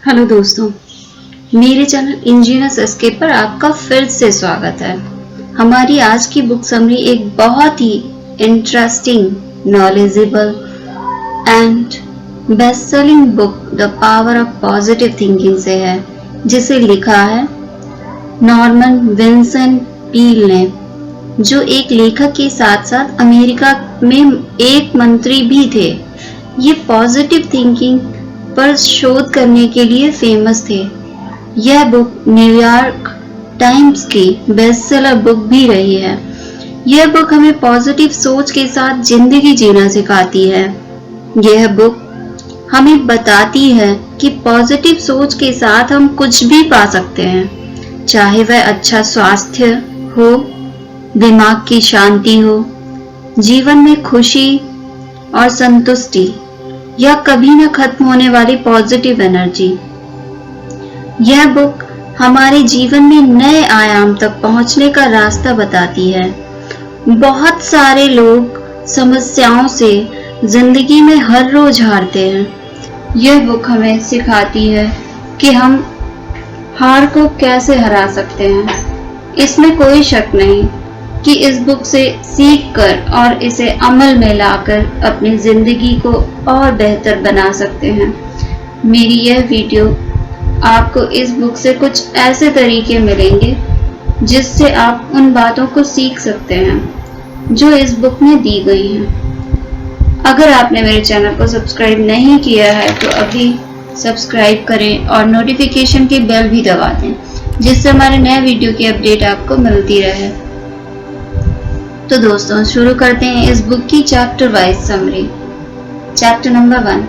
Hello दोस्तों, मेरे channel engineers escape पर आपका फिर से स्वागत है। हमारी आज की बुक समरी एक बहुत ही interesting, knowledgeable and best selling book the power of positive thinking से है, जिसे लिखा है नॉर्मन विंसेंट पील ने, जो एक लेखक के साथ साथ अमेरिका में एक मंत्री भी थे। ये पॉजिटिव थिंकिंग पर शोध करने के लिए फेमस थे। यह बुक न्यूयॉर्क टाइम्स की बेस्टसेलर बुक भी रही है। यह बुक हमें पॉजिटिव सोच के साथ जिंदगी जीना सिखाती है। यह बुक हमें बताती है कि पॉजिटिव सोच के साथ हम कुछ भी पा सकते हैं, चाहे वह अच्छा स्वास्थ्य हो, दिमाग की शांति हो, जीवन में खुशी और संतुष्टि, या कभी न खत्म होने वाली पॉजिटिव एनर्जी। यह बुक हमारे जीवन में नए आयाम तक पहुंचने का रास्ता बताती है। बहुत सारे लोग समस्याओं से जिंदगी में हर रोज हारते हैं। यह बुक हमें सिखाती है कि हम हार को कैसे हरा सकते हैं। इसमें कोई शक नहीं कि इस बुक से सीख कर और इसे अमल में लाकर अपनी जिंदगी को और बेहतर बना सकते हैं। मेरी यह वीडियो आपको इस बुक से कुछ ऐसे तरीके मिलेंगे जिससे आप उन बातों को सीख सकते हैं जो इस बुक में दी गई हैं। अगर आपने मेरे चैनल को सब्सक्राइब नहीं किया है तो अभी सब्सक्राइब करें और नोटिफिकेशन की बेल भी दबा दें, जिससे हमारे नए वीडियो की अपडेट आपको मिलती रहे। तो दोस्तों, शुरू करते हैं इस बुक की chapter wise summary. Chapter number 1,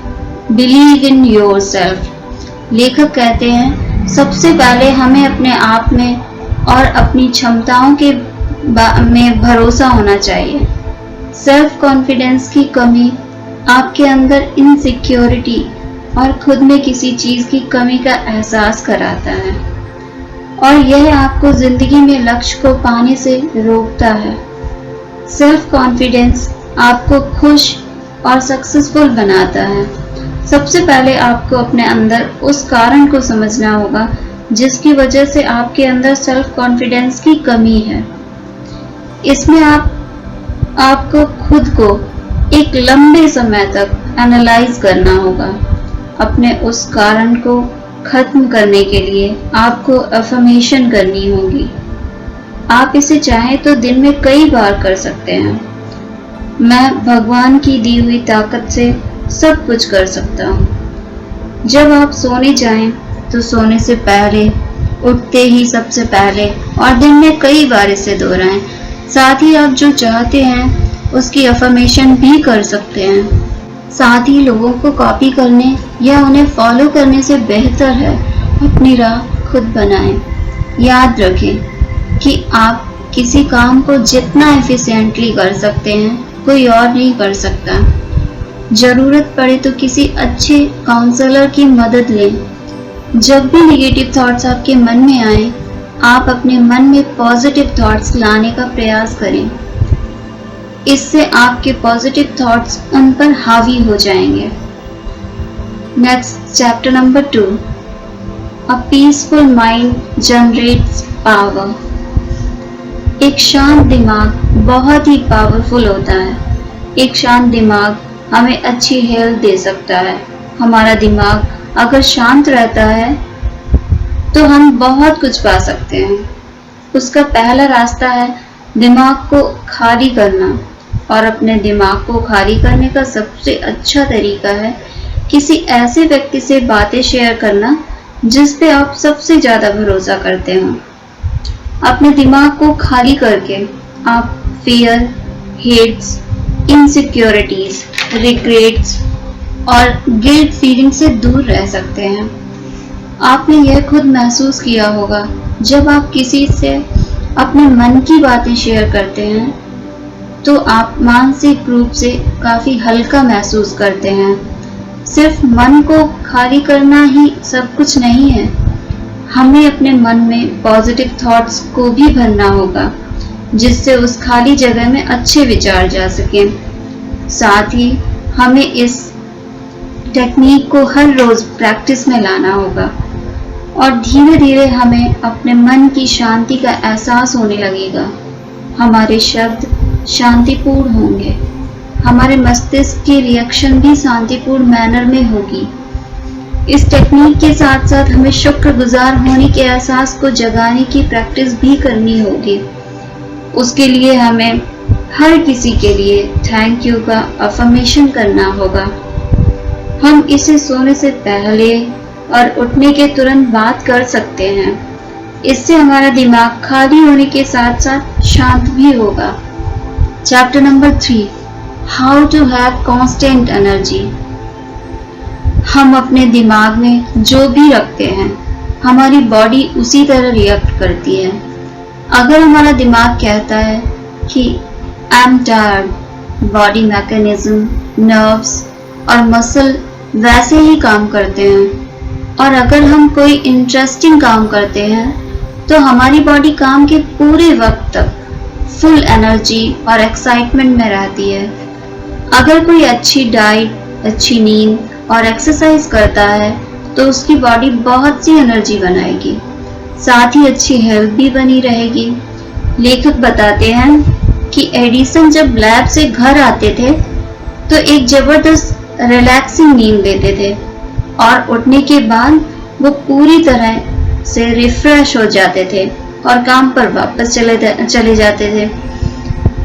believe in yourself. लेखक कहते हैं, सबसे पहले हमें अपने आप में और अपनी क्षमताओं के में भरोसा होना चाहिए। सेल्फ कॉन्फिडेंस की कमी आपके अंदर इनसिक्योरिटी और खुद में किसी चीज की कमी का एहसास कराता है, और यह आपको जिंदगी में लक्ष्य को पाने से रोकता है। सेल्फ कॉन्फिडेंस आपको खुश और सक्सेसफुल बनाता है। सबसे पहले आपको अपने अंदर उस कारण को समझना होगा जिसकी वजह से आपके अंदर सेल्फ कॉन्फिडेंस की कमी है। इसमें आपको खुद को एक लंबे समय तक एनालाइज करना होगा। अपने उस कारण को खत्म करने के लिए आपको अफर्मेशन करनी होगी। आप इसे चाहें तो दिन में कई बार कर सकते हैं। मैं भगवान की दी हुई ताकत से सब कुछ कर सकता हूँ। जब आप सोने जाएं तो सोने से पहले, उठते ही सबसे पहले और दिन में कई बार इसे दोहराएं। साथ ही आप जो चाहते हैं उसकी अफर्मेशन भी कर सकते हैं। साथ ही लोगों को कॉपी करने या उन्हें फॉलो करने से बेहतर है अपनी राह खुद बनाएं। याद रखें कि आप किसी काम को जितना एफिशिएंटली कर सकते हैं, कोई और नहीं कर सकता। जरूरत पड़े तो किसी अच्छे काउंसलर की मदद लें। जब भी नेगेटिव थॉट्स आपके मन में आए, आप अपने मन में पॉजिटिव थॉट्स लाने का प्रयास करें। इससे आपके पॉजिटिव थॉट्स उन पर हावी हो जाएंगे। Next, chapter number 2, a peaceful mind generates power. एक शांत दिमाग बहुत ही पावरफुल होता है। एक शांत दिमाग हमें अच्छी हेल्थ दे सकता है। हमारा दिमाग अगर शांत रहता है तो हम बहुत कुछ पा सकते हैं। उसका पहला रास्ता है दिमाग को खाली करना, और अपने दिमाग को खाली करने का सबसे अच्छा तरीका है किसी ऐसे व्यक्ति से बातें शेयर करना जिस पे आप सबसे ज्यादा भरोसा करते हो। अपने दिमाग को खाली करके आप फियर, हेट्स, इनसिक्योरिटीज, रिग्रेट्स और गिल्ट फीलिंग से दूर रह सकते हैं। आपने यह खुद महसूस किया होगा, जब आप किसी से अपने मन की बातें शेयर करते हैं तो आप मानसिक रूप से काफी हल्का महसूस करते हैं। सिर्फ मन को खाली करना ही सब कुछ नहीं है, हमें अपने मन में पॉजिटिव थॉट्स को भी भरना होगा, जिससे उस खाली जगह में अच्छे विचार जा सकें। साथ ही हमें इस टेक्निक को हर रोज प्रैक्टिस में लाना होगा और धीरे धीरे हमें अपने मन की शांति का एहसास होने लगेगा। हमारे शब्द शांतिपूर्ण होंगे, हमारे मस्तिष्क की रिएक्शन भी शांतिपूर्ण मैनर में होगी। इस टेक्निक के साथ साथ हमें शुक्रगुजार होने के एहसास को जगाने की प्रैक्टिस भी करनी होगी। उसके लिए हमें हर किसी के लिए थैंक यू का अफर्मेशन करना होगा। हम इसे सोने से पहले और उठने के तुरंत बाद कर सकते हैं। इससे हमारा दिमाग खाली होने के साथ साथ शांत भी होगा। Chapter number 3, how to have constant energy. हम अपने दिमाग में जो भी रखते हैं, हमारी बॉडी उसी तरह रिएक्ट करती है। अगर हमारा दिमाग कहता है कि I am tired, body mechanism, nerves और मसल वैसे ही काम करते हैं। और अगर हम कोई इंटरेस्टिंग काम करते हैं तो हमारी बॉडी काम के पूरे वक्त तक फुल एनर्जी और एक्साइटमेंट में रहती है। अगर कोई अच्छी डाइट, अच्छी नींद और एक्सरसाइज करता है तो उसकी बॉडी बहुत सी एनर्जी बनाएगी, साथ ही अच्छी हेल्थ भी बनी रहेगी। लेखक बताते हैं कि एडिसन जब लैब से घर आते थे तो एक जबरदस्त रिलैक्सिंग नींद लेते थे और उठने के बाद वो पूरी तरह से रिफ्रेश हो जाते थे और काम पर वापस चले जाते थे।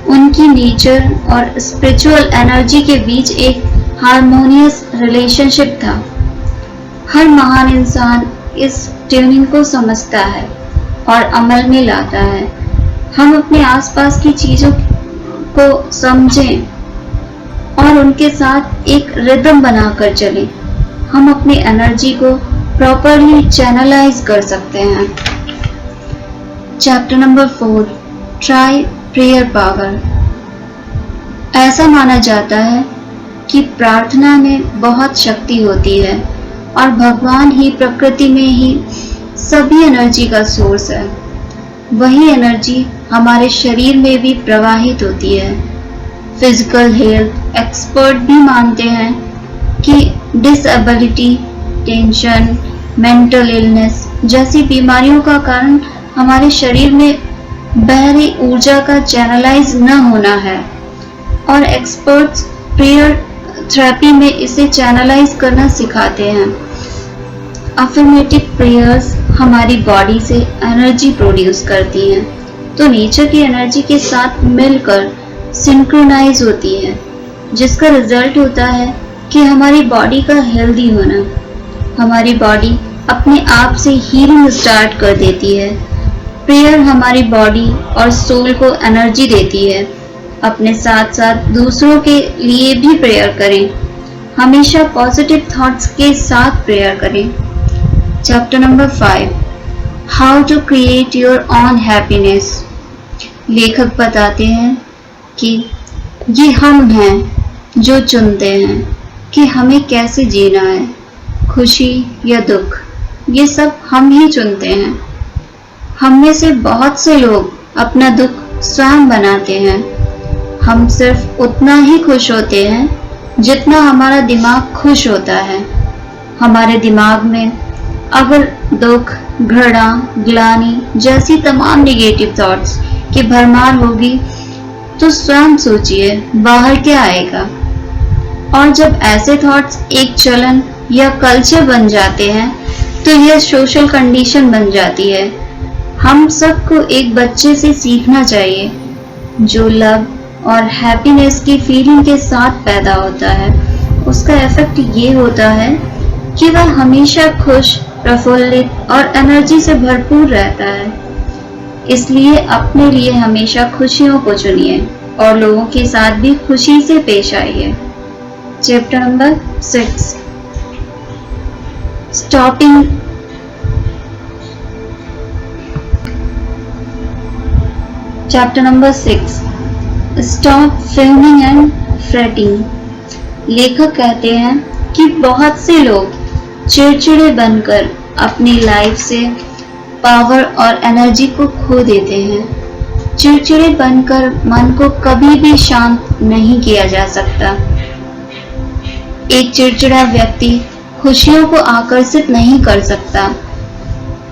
उनकी नेचर और स्पिरिचुअल एनर्जी के बीच एक हार्मोनियस रिलेशनशिप था। हर महान इंसान इस ट्यूनिंग को समझता है और अमल में लाता है। हम अपने आसपास की चीजों को समझें और उनके साथ एक रिदम बनाकर चलें। हम अपनी एनर्जी को प्रॉपरली चैनलाइज कर सकते हैं। Chapter number 4, try prayer power. ऐसा माना जाता है कि प्रार्थना में बहुत शक्ति होती है और भगवान ही प्रकृति में ही सभी एनर्जी का सोर्स है। वही एनर्जी हमारे शरीर में भी प्रवाहित होती है। फिजिकल हेल्थ एक्सपर्ट भी मानते हैं कि डिसेबिलिटी, टेंशन, मेंटल इलनेस जैसी बीमारियों का कारण हमारे शरीर में बह रही ऊर्जा का चैनलाइज न होना है और एक्सपर्ट्स प्रेयर थेरेपी में इसे चैनलाइज करना सिखाते हैं। अफर्मेटिव प्रेयर्स हमारी बॉडी से एनर्जी प्रोड्यूस करती हैं, तो नेचर की एनर्जी के साथ मिलकर सिंक्रोनाइज होती है, जिसका रिजल्ट होता है कि हमारी बॉडी का हेल्दी होना। हमारी बॉडी अपने आप से हीलिंग स्टार्ट कर देती है। प्रेयर हमारी बॉडी और सोल को एनर्जी देती है। अपने साथ साथ दूसरों के लिए भी प्रेयर करें। हमेशा पॉजिटिव थॉट्स के साथ प्रेयर करें। Chapter number 5, how to create your own happiness. लेखक बताते हैं कि ये हम हैं जो चुनते हैं कि हमें कैसे जीना है, खुशी या दुख, ये सब हम ही चुनते हैं। हम में से बहुत से लोग अपना दुख स्वयं बनाते हैं। हम सिर्फ उतना ही खुश होते हैं जितना हमारा दिमाग खुश होता है। हमारे दिमाग में अगर दुख, घृणा, ग्लानि जैसी तमाम नेगेटिव थॉट्स की भरमार होगी तो स्वयं सोचिए बाहर क्या आएगा। और जब ऐसे थॉट्स एक चलन या कल्चर बन जाते हैं तो यह सोशल कंडीशन बन जाती है। हम सबको एक बच्चे से सीखना चाहिए जो लव और हैप्पीनेस की फीलिंग के साथ पैदा होता है। उसका इफेक्ट ये होता है कि वह हमेशा खुश, प्रफुल्लित और एनर्जी से भरपूर रहता है। इसलिए अपने लिए हमेशा खुशियों को चुनिए और लोगों के साथ भी खुशी से पेश आइए। Chapter number 6, stopping chapter number 6, stop fuming and fretting. लेखक कहते हैं कि बहुत से लोग चिड़चिड़े बनकर अपनी लाइफ से पावर और एनर्जी को खो देते हैं। चिड़चिड़े बनकर मन को कभी भी शांत नहीं किया जा सकता। एक चिड़चिड़ा व्यक्ति खुशियों को आकर्षित नहीं कर सकता।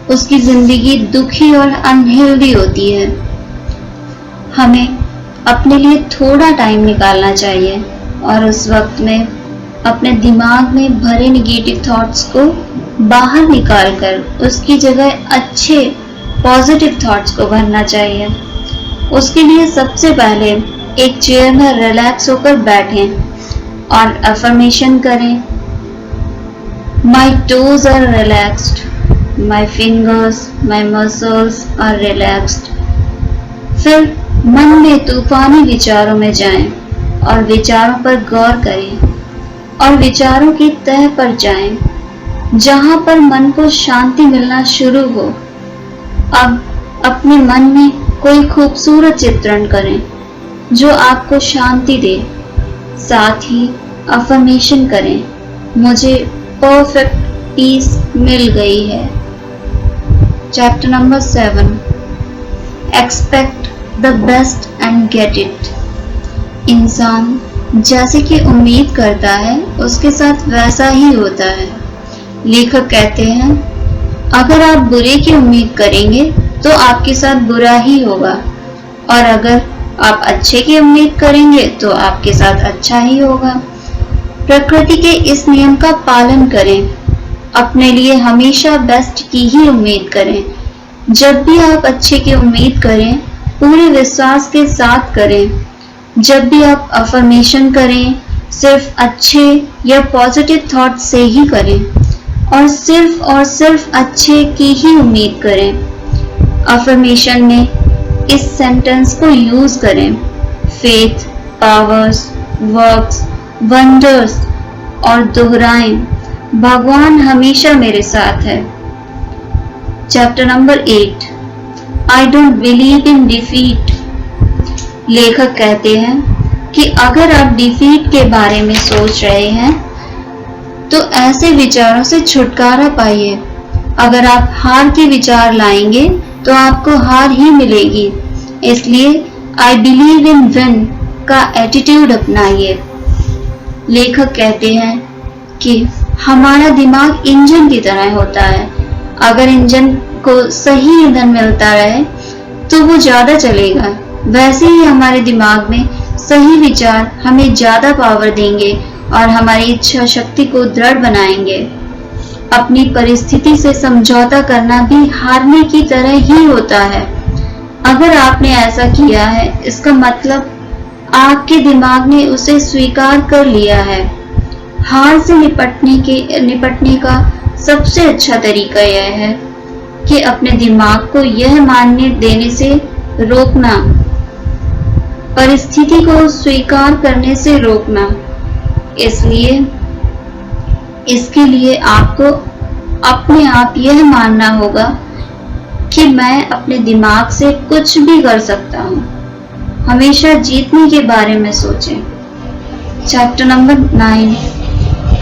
उसकी जिंदगी दुखी और अनहेल्दी होती है। हमें अपने लिए थोड़ा टाइम निकालना चाहिए और उस वक्त में अपने दिमाग में भरे निगेटिव थॉट्स को बाहर निकालकर उसकी जगह अच्छे पॉजिटिव थॉट्स को भरना चाहिए। उसके लिए सबसे पहले एक चेयर में रिलैक्स होकर बैठें और अफर्मेशन करें। My toes are relaxed, my fingers, my muscles are relaxed. फिर मन में तूफानी विचारों में जाएं और विचारों पर गौर करें और विचारों की तह पर जाएं, जहां पर मन को शांति मिलना शुरू हो। अब अपने मन में कोई खूबसूरत चित्रण करें जो आपको शांति दे। साथ ही अफर्मेशन करें, मुझे परफेक्ट पीस मिल गई है। Chapter number 7, expect the best and get it. इंसान जैसे कि उम्मीद करता है उसके साथ वैसा ही होता है। लेखक कहते हैं, अगर आप बुरे की उम्मीद करेंगे तो आपके साथ बुरा ही होगा, और अगर आप अच्छे की उम्मीद करेंगे तो आपके साथ अच्छा ही होगा। प्रकृति के इस नियम का पालन करें। अपने लिए हमेशा बेस्ट की ही उम्मीद करें। जब भी आप अच्छे की उम्मीद करें, पूरे विश्वास के साथ करें। जब भी आप अफर्मेशन करें, सिर्फ अच्छे या पॉजिटिव थॉट से ही करें और सिर्फ अच्छे की ही उम्मीद करें। अफर्मेशन में इस सेंटेंस को यूज करें, फेथ, पावर्स, वर्क्स, वंडर्स, और दोहराएं, भगवान हमेशा मेरे साथ है। Chapter number 8, I don't believe in defeat. लेखक कहते हैं कि अगर आप डिफीट के बारे में सोच रहे हैं तो ऐसे विचारों से छुटकारा पाइए। अगर आप हार के विचार लाएंगे तो आपको हार ही मिलेगी। इसलिए आई बिलीव इन विन का एटीट्यूड अपनाइए। लेखक कहते हैं कि हमारा दिमाग इंजन की तरह होता है। अगर इंजन को सही ईंधन मिलता रहे तो वो ज्यादा चलेगा। वैसे ही हमारे दिमाग में सही विचार हमें ज्यादा पावर देंगे और हमारी इच्छा शक्ति को दृढ़ बनाएंगे। अपनी परिस्थिति से समझौता करना भी हारने की तरह ही होता है। अगर आपने ऐसा किया है, इसका मतलब आपके दिमाग ने उसे स्वीकार कर लिया है। हार से निपटने का सबसे अच्छा तरीका यह है कि अपने दिमाग को यह मानने देने से रोकना, परिस्थिति को स्वीकार करने से रोकना। इसके लिए आपको अपने आप यह मानना होगा कि मैं अपने दिमाग से कुछ भी कर सकता हूँ। हमेशा जीतने के बारे में सोचें। Chapter number 9,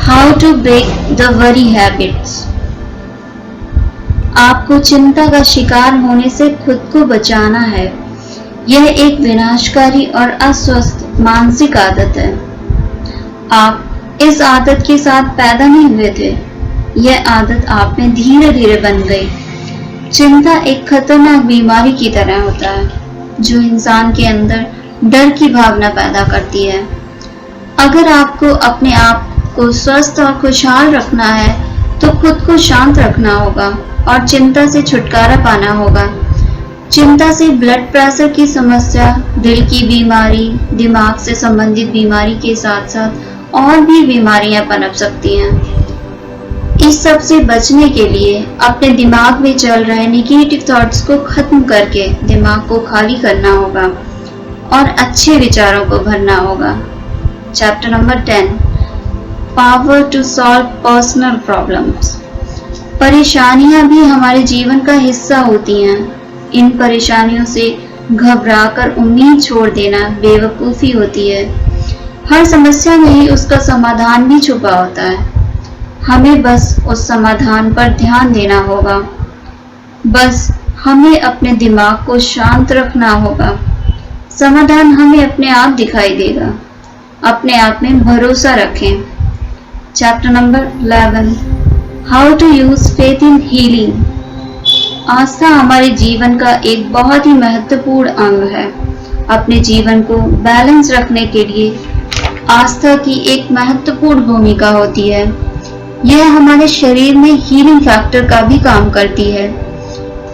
how to break the worry habits. आपको चिंता का शिकार होने से खुद को बचाना है। यह एक विनाशकारी और अस्वस्थ मानसिक आदत है। आप इस आदत के साथ पैदा नहीं हुए थे। यह आदत आप में धीरे धीरे बन गई। चिंता एक खतरनाक बीमारी की तरह होता है जो इंसान के अंदर डर की भावना पैदा करती है। अगर आपको अपने आप को स्वस्थ और खुशहाल रखना है तो खुद को शांत रखना होगा और चिंता से छुटकारा पाना होगा। चिंता से ब्लड प्रेशर की समस्या, दिल की बीमारी, दिमाग से संबंधित बीमारी के साथ साथ और भी बीमारियां पनप सकती हैं। इस सब से बचने के लिए अपने दिमाग में चल रहे नेगेटिव थॉट्स को खत्म करके दिमाग को खाली करना होगा और अच्छे विचारों को भरना होगा। Chapter number 10, power to solve personal problems. परेशानियां भी हमारे जीवन का हिस्सा होती हैं। इन परेशानियों से घबराकर उम्मीद छोड़ देना बेवकूफी होती है। हर समस्या में ही उसका समाधान भी छुपा होता है। हमें बस उस समाधान पर ध्यान देना होगा। बस हमें अपने दिमाग को शांत रखना होगा। समाधान हमें अपने आप दिखाई देगा। अपने आप में भरोसा रखें। Chapter number 11, how to use faith in healing. आस्था हमारे जीवन का एक बहुत ही महत्वपूर्ण अंग है। अपने जीवन को बैलेंस रखने के लिए आस्था की एक महत्वपूर्ण भूमिका होती है। यह हमारे शरीर में हीलिंग फैक्टर का भी काम करती है।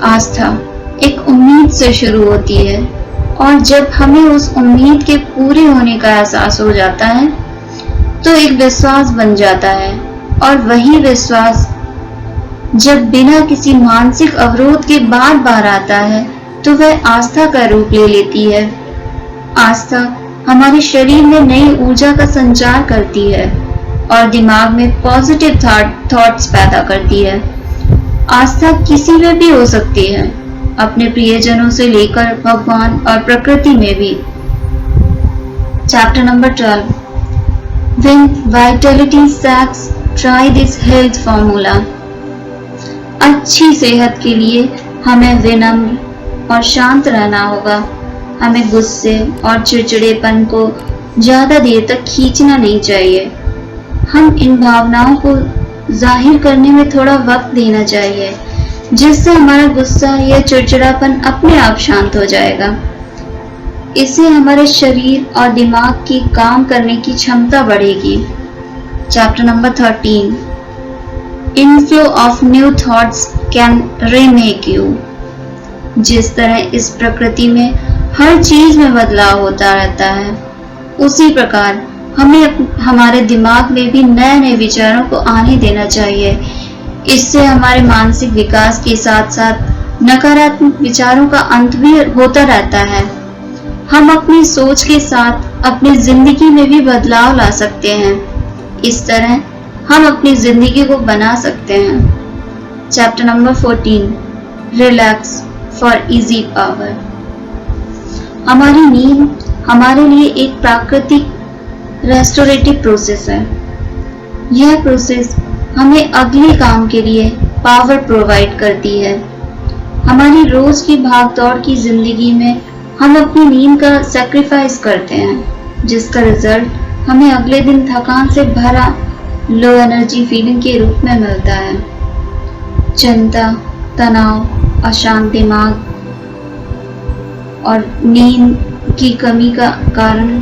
आस्था एक उम्मीद से शुरू होती है और जब हमें उस उम्मीद के पूरे होने का एहसास हो जाता है तो एक विश्वास बन जाता है, और वही विश्वास जब बिना किसी मानसिक अवरोध के बार बार आता है तो वह आस्था का रूप ले लेती है। आस्था हमारे शरीर में नई ऊर्जा का संचार करती है और दिमाग में पॉजिटिव थॉट्स पैदा करती है। आस्था किसी में भी हो सकती है, अपने प्रियजनों से लेकर भगवान और प्रकृति में भी। Chapter number 12, When vitality sags, try this health formula। अच्छी सेहत के लिए हमें विनम्र और शांत रहना होगा। हमें गुस्से और चिड़चिड़ेपन को ज्यादा देर तक खींचना नहीं चाहिए। हम इन भावनाओं को जाहिर करने में थोड़ा वक्त देना चाहिए, जिससे हमारा गुस्सा या चिड़चिड़ापन अपने आप शांत हो जाएगा। इससे हमारे शरीर और दिमाग की काम करने की क्षमता बढ़ेगी। Chapter number 13, inflow of new thoughts can remake you. जिस तरह इस प्रकृति में हर चीज में बदलाव होता रहता है, उसी प्रकार हमें हमारे दिमाग में भी नए नए विचारों को आने देना चाहिए। इससे हमारे मानसिक विकास के साथ साथ नकारात्मक विचारों का अंत भी होता रहता है। हम अपनी सोच के साथ अपनी जिंदगी में भी बदलाव ला सकते हैं। इस तरह हम अपनी जिंदगी को बना सकते हैं। Chapter number 14, relax for easy power. हमारी नींद हमारे लिए एक प्राकृतिक रेस्टोरेटिव प्रोसेस है। यह प्रोसेस हमें अगले काम के लिए पावर प्रोवाइड करती है। हमारी रोज की भागदौड़ की जिंदगी में हम अपनी नींद का सैक्रिफाइस करते हैं, जिसका रिजल्ट हमें अगले दिन थकान से भरा लो एनर्जी फीलिंग के रूप में मिलता है। चिंता, तनाव, अशांत दिमाग और नींद की कमी का कारण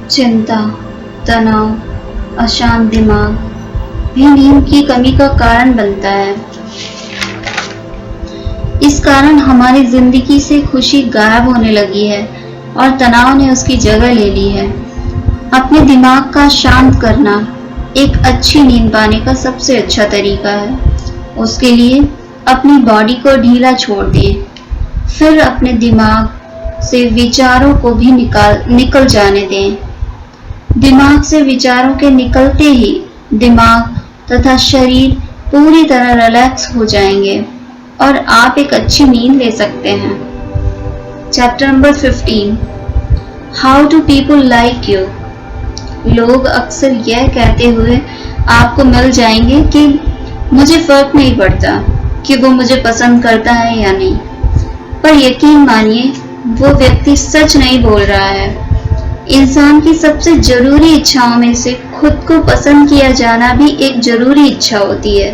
चिंता, तनाव, अशांत दिमाग भी नींद की कमी का कारण बनता है। इस कारण हमारी जिंदगी से खुशी गायब होने लगी है और तनाव ने उसकी जगह ले ली है। अपने दिमाग का शांत करना एक अच्छी नींद पाने का सबसे अच्छा तरीका है। उसके लिए अपनी बॉडी को ढीला छोड़ दें, फिर अपने दिमाग से विचारों को भी निकल जाने दें। दिमाग से विचारों के निकलते ही दिमाग तथा शरीर पूरी तरह रिलैक्स हो जाएंगे और आप एक अच्छी नींद ले सकते हैं। Chapter number 15, how do people like you. लोग अक्सर यह कहते हुए आपको मिल जाएंगे कि मुझे फर्क नहीं पड़ता कि वो मुझे पसंद करता है या नहीं, पर यकीन मानिए वो व्यक्ति सच नहीं बोल रहा है। इंसान की सबसे जरूरी इच्छाओं में से खुद को पसंद किया जाना भी एक जरूरी इच्छा होती है।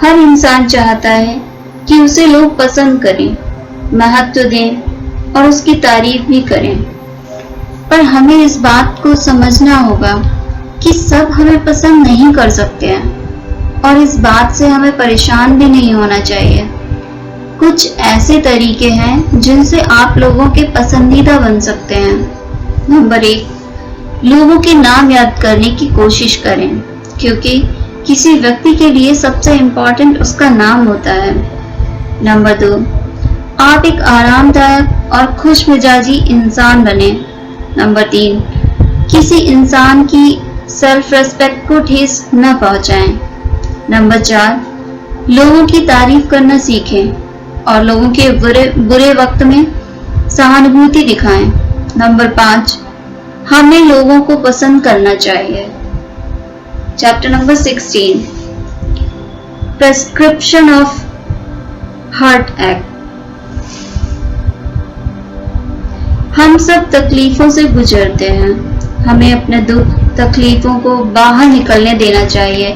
हर इंसान चाहता है कि उसे लोग पसंद करें, महत्व दें और उसकी तारीफ भी करें, पर हमें इस बात को समझना होगा कि सब हमें पसंद नहीं कर सकते हैं और इस बात से हमें परेशान भी नहीं होना चाहिए। कुछ ऐसे तरीके हैं जिनसे आप लोगों के पसंदीदा बन सकते हैं। नंबर 1, लोगों के नाम याद करने की कोशिश करें, क्योंकि किसी व्यक्ति के लिए सबसे इम्पोर्टेंट उसका नाम होता है। नंबर 2, आप एक आरामदायक और खुश मिजाजी इंसान बने। नंबर 3, किसी इंसान की सेल्फ रेस्पेक्ट को ठेस न पहुंचाएं। नंबर 4, लोगों की तारीफ करना सीखें और लोगों के बुरे वक्त में सहानुभूति दिखाएं। नंबर 5, हमें लोगों को पसंद करना चाहिए। Chapter number 16, prescription of heart attack. हम सब तकलीफों से गुजरते हैं। हमें अपने दुख तकलीफों को बाहर निकलने देना चाहिए,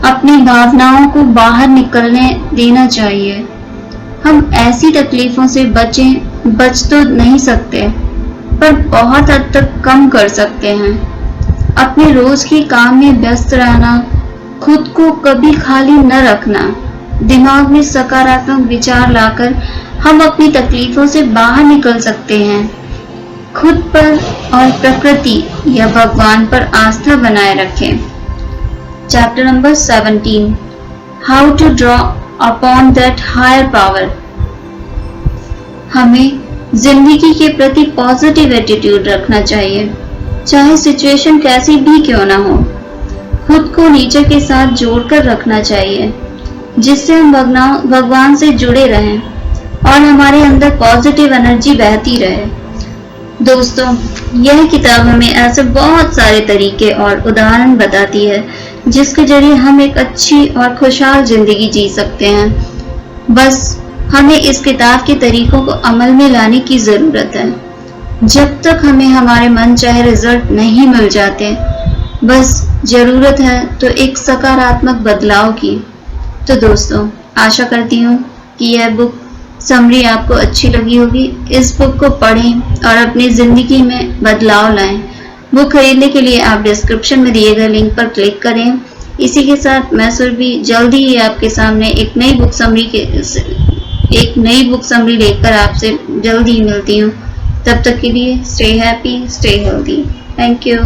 अपनी भावनाओं को बाहर निकलने देना चाहिए। हम ऐसी तकलीफों से बच तो नहीं सकते, पर बहुत हद तक कम कर सकते हैं। अपने रोज के काम में व्यस्त रहना, खुद को कभी खाली न रखना, दिमाग में सकारात्मक विचार लाकर हम अपनी तकलीफों से बाहर निकल सकते हैं। खुद पर और प्रकृति या भगवान पर आस्था बनाए रखें। Chapter number 17, how to draw upon that higher power. हमें जिंदगी के प्रति पॉजिटिव एटीट्यूड रखना चाहिए, चाहे सिचुएशन कैसी भी क्यों ना हो। खुद को नेचर के साथ जोड़कर रखना चाहिए, जिससे हम भगवान से जुड़े रहें और हमारे अंदर पॉजिटिव एनर्जी बहती रहे। दोस्तों, यह किताब हमें ऐसे बहुत सारे तरीके और उदाहरण बताती है जिसके जरिए हम एक अच्छी और खुशहाल जिंदगी जी सकते हैं। बस हमें इस किताब के तरीकों को अमल में लाने की जरूरत है। जब तक हमें हमारे मन चाहे रिजल्ट नहीं मिल जाते, बस जरूरत है तो एक सकारात्मक बदलाव की। तो दोस्तों, आशा करती हूँ कि यह बुक समरी आपको अच्छी लगी होगी। इस बुक को पढ़ें और अपनी जिंदगी में बदलाव लाएं। बुक खरीदने के लिए आप डिस्क्रिप्शन में दिए गए लिंक पर क्लिक करें। इसी के साथ मैं सुरभि जल्दी ही आपके सामने एक नई बुक समरी लेकर आपसे जल्दी ही मिलती हूँ। तब तक के लिए stay happy, stay healthy. Thank you.